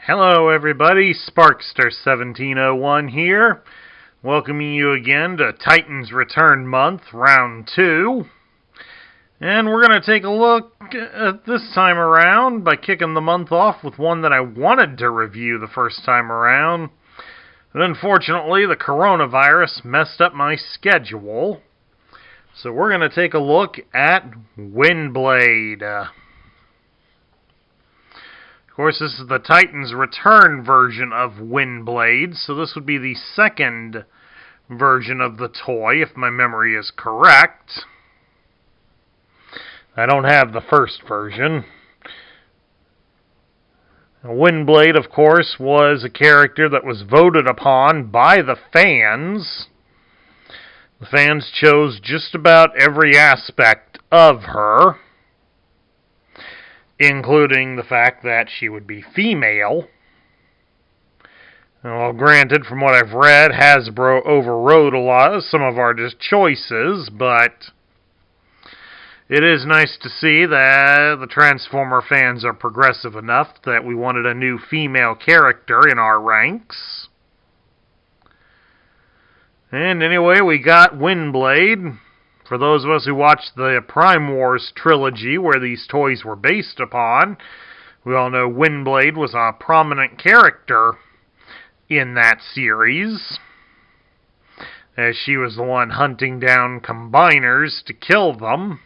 Hello everybody, Sparkster1701 here, welcoming you again to Titans Return Month, Round 2. And we're going to take a look at this time around by kicking the month off with one that I wanted to review the first time around. But unfortunately, the coronavirus messed up my schedule. So we're going to take a look at Windblade. Of course, this is the Titans Return version of Windblade, so this would be the second version of the toy, if my memory is correct. I don't have the first version. Windblade, of course, was a character that was voted upon by the fans. The fans chose just about every aspect of her, including the fact that she would be female. Well, granted, from what I've read, Hasbro overrode some of our choices, but it is nice to see that the Transformer fans are progressive enough that we wanted a new female character in our ranks. And anyway, we got Windblade. For those of us who watched the Prime Wars trilogy where these toys were based upon, we all know Windblade was a prominent character in that series, as she was the one hunting down combiners to kill them,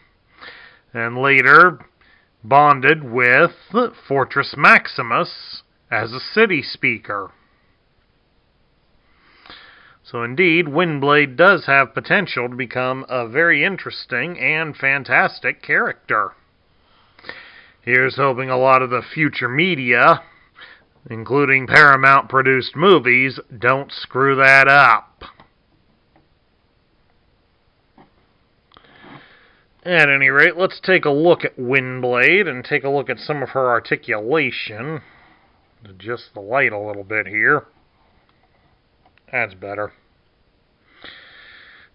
and later bonded with Fortress Maximus as a city speaker. So indeed, Windblade does have potential to become a very interesting and fantastic character. Here's hoping a lot of the future media, including Paramount-produced movies, don't screw that up. At any rate, let's take a look at Windblade and take a look at some of her articulation. Adjust the light a little bit here. That's better.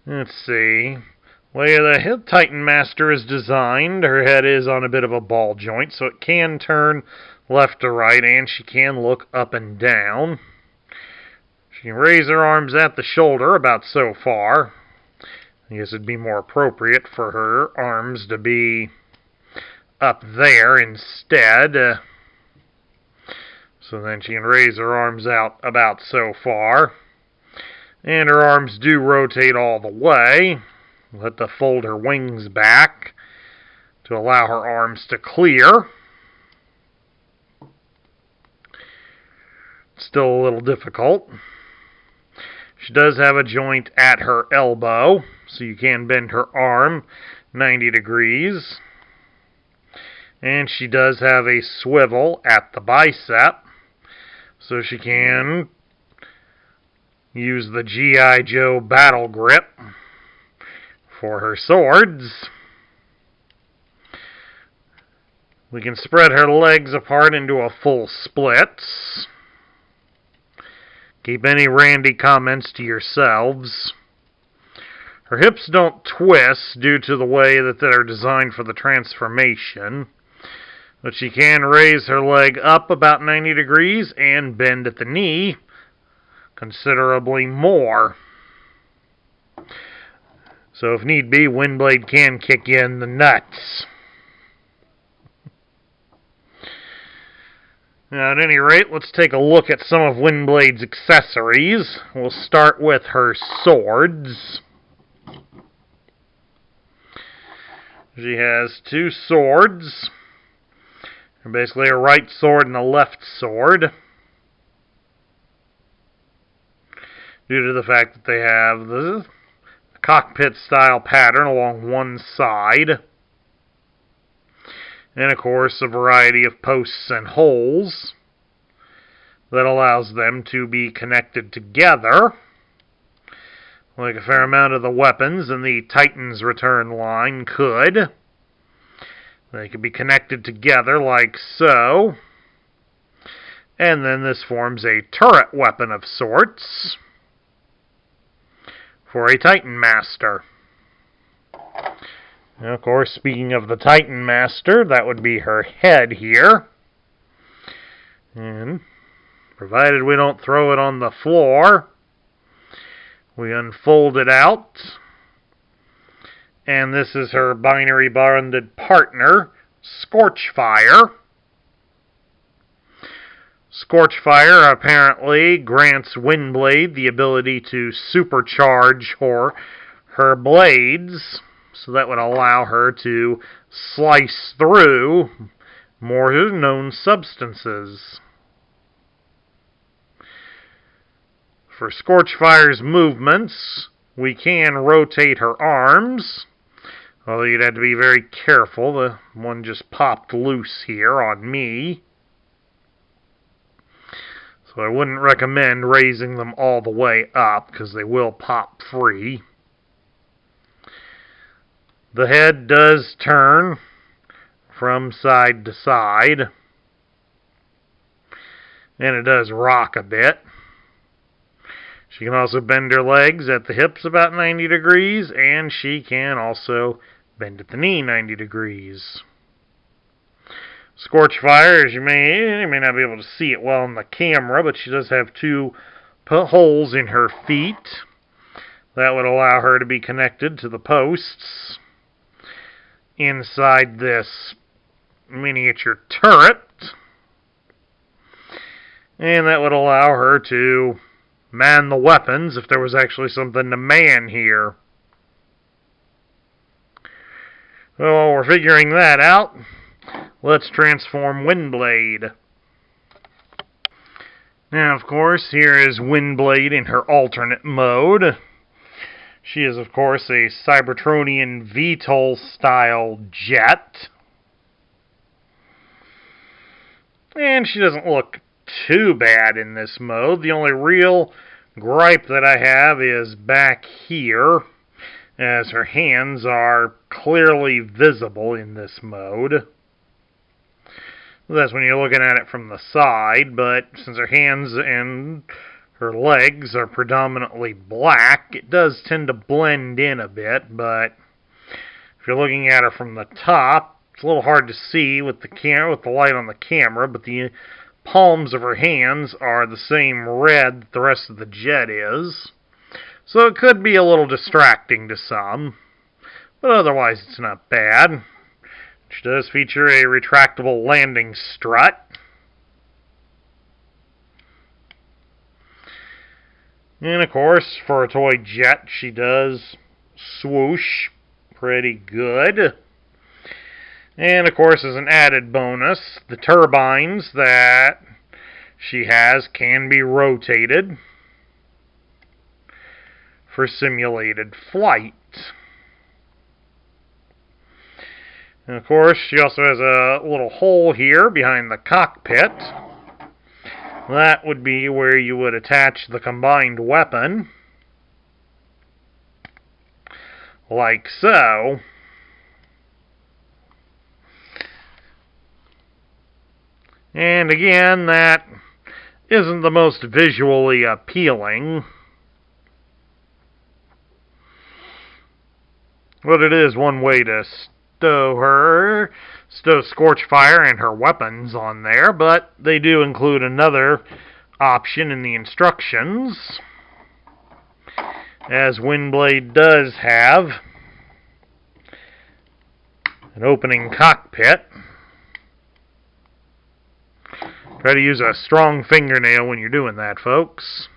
Let's see. The way the Titan Master is designed, her head is on a bit of a ball joint, so it can turn left to right, and she can look up and down. She can raise her arms at the shoulder, about so far. I guess it'd be more appropriate for her arms to be up there instead. So then she can raise her arms out about so far. And her arms do rotate all the way. We'll have to fold her wings back to allow her arms to clear. Still a little difficult. She does have a joint at her elbow, so you can bend her arm 90 degrees. And she does have a swivel at the bicep, so she can use the G.I. Joe battle grip for her swords. We can spread her legs apart into a full splits. Keep any randy comments to yourselves. Her hips don't twist due to the way that they're designed for the transformation, but she can raise her leg up about 90 degrees and bend at the knee considerably more. So if need be, Windblade can kick you in the nuts. Now, at any rate, let's take a look at some of Windblade's accessories. We'll start with her swords. She has two swords. Basically a right sword and a left sword, due to the fact that they have the cockpit-style pattern along one side. And, of course, a variety of posts and holes that allows them to be connected together, like a fair amount of the weapons in the Titans Return line could. They could be connected together like so. And then this forms a turret weapon of sorts for a Titan Master. Now, of course, speaking of the Titan Master, that would be her head here. And provided we don't throw it on the floor. We unfold it out, and this is her binary bonded partner, Scorchfire. Scorchfire apparently grants Windblade the ability to supercharge her blades, so that would allow her to slice through more known substances. For Scorchfire's movements, we can rotate her arms, although you'd have to be very careful. The one just popped loose here on me. So I wouldn't recommend raising them all the way up, because they will pop free. The head does turn from side to side, and it does rock a bit. She can also bend her legs at the hips about 90 degrees, and she can also bend at the knee 90 degrees. Scorchfire, as you may not be able to see it well on the camera, but she does have two holes in her feet. That would allow her to be connected to the posts inside this miniature turret. And that would allow her to man the weapons if there was actually something to man here. Well, while we're figuring that out, let's transform Windblade. Now, of course, here is Windblade in her alternate mode. She is, of course, a Cybertronian VTOL-style jet. And she doesn't look too bad in this mode. The only real gripe that I have is back here, as her hands are clearly visible in this mode. That's when you're looking at it from the side, but since her hands and her legs are predominantly black, it does tend to blend in a bit, but if you're looking at her from the top, it's a little hard to see with the light on the camera, but the palms of her hands are the same red that the rest of the jet is. So it could be a little distracting to some, but otherwise it's not bad. She does feature a retractable landing strut. And of course, for a toy jet, she does swoosh pretty good. And of course, as an added bonus, the turbines that she has can be rotated for simulated flight. And of course, she also has a little hole here behind the cockpit. That would be where you would attach the combined weapon, like so. And again, that isn't the most visually appealing, but it is one way to stow Scorchfire and her weapons on there, but they do include another option in the instructions, as Windblade does have an opening cockpit. Try to use a strong fingernail when you're doing that, folks.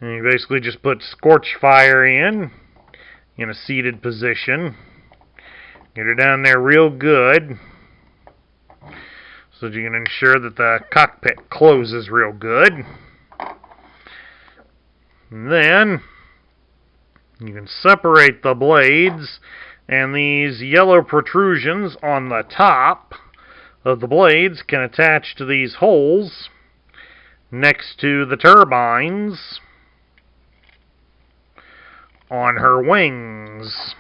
And you basically just put Scorchfire in a seated position. Get her down there real good, so that you can ensure that the cockpit closes real good. And then you can separate the blades, and these yellow protrusions on the top of the blades can attach to these holes next to the turbines on her wings.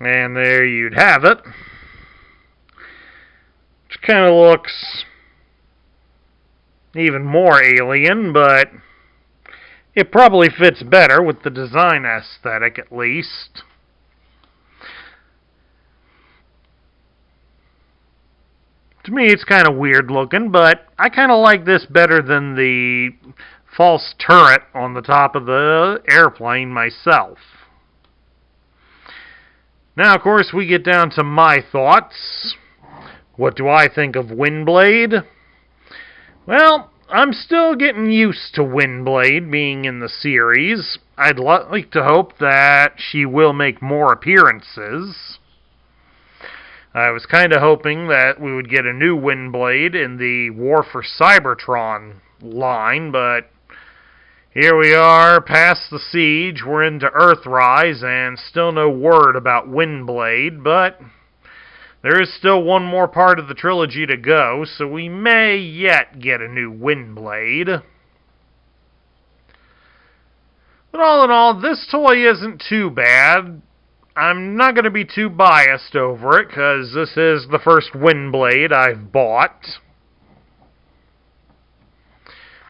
And there you'd have it. Which kind of looks even more alien, but it probably fits better with the design aesthetic, at least. To me, it's kind of weird looking, but I kind of like this better than the false turret on the top of the airplane myself. Now, of course, we get down to my thoughts. What do I think of Windblade? Well, I'm still getting used to Windblade being in the series. I'd like to hope that she will make more appearances. I was kind of hoping that we would get a new Windblade in the War for Cybertron line, but here we are, past the siege, we're into Earthrise, and still no word about Windblade, but there is still one more part of the trilogy to go, so we may yet get a new Windblade. But all in all, this toy isn't too bad. I'm not going to be too biased over it, because this is the first Windblade I've bought.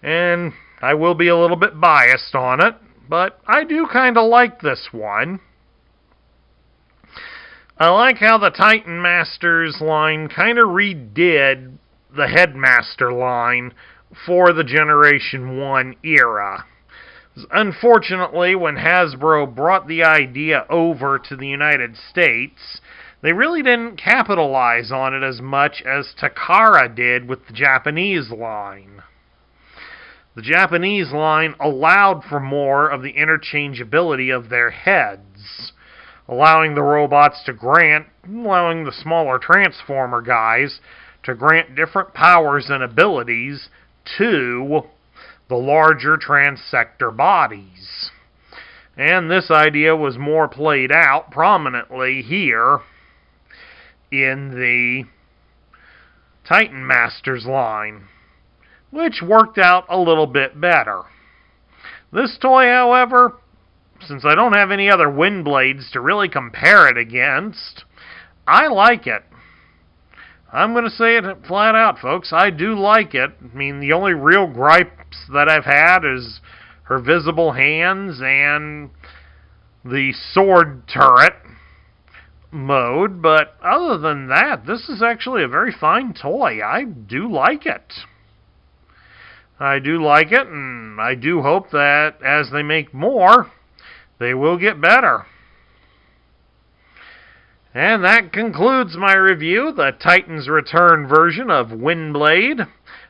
And I will be a little bit biased on it, but I do kind of like this one. I like how the Titan Masters line kind of redid the Headmaster line for the Generation 1 era. Unfortunately, when Hasbro brought the idea over to the United States, they really didn't capitalize on it as much as Takara did with the Japanese line. The Japanese line allowed for more of the interchangeability of their heads, allowing the robots to allowing the smaller Transformer guys to grant different powers and abilities to the larger Transsector bodies. And this idea was more played out prominently here in the Titan Masters line, which worked out a little bit better. This toy, however, since I don't have any other Windblades to really compare it against, I like it. I'm going to say it flat out, folks. I do like it. I mean, the only real gripes that I've had is her visible hands and the sword turret mode. But other than that, this is actually a very fine toy. I do like it. I do like it, and I do hope that as they make more, they will get better. And that concludes my review, the Titans Return version of Windblade.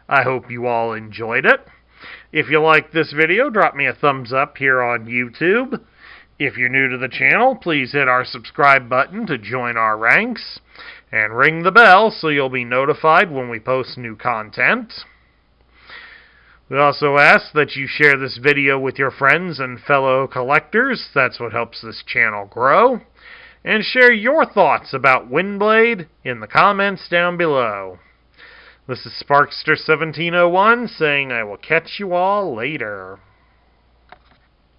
I hope you all enjoyed it. If you liked this video, drop me a thumbs up here on YouTube. If you're new to the channel, please hit our subscribe button to join our ranks, and ring the bell so you'll be notified when we post new content. We also ask that you share this video with your friends and fellow collectors. That's what helps this channel grow. And share your thoughts about Windblade in the comments down below. This is Sparkster1701 saying I will catch you all later.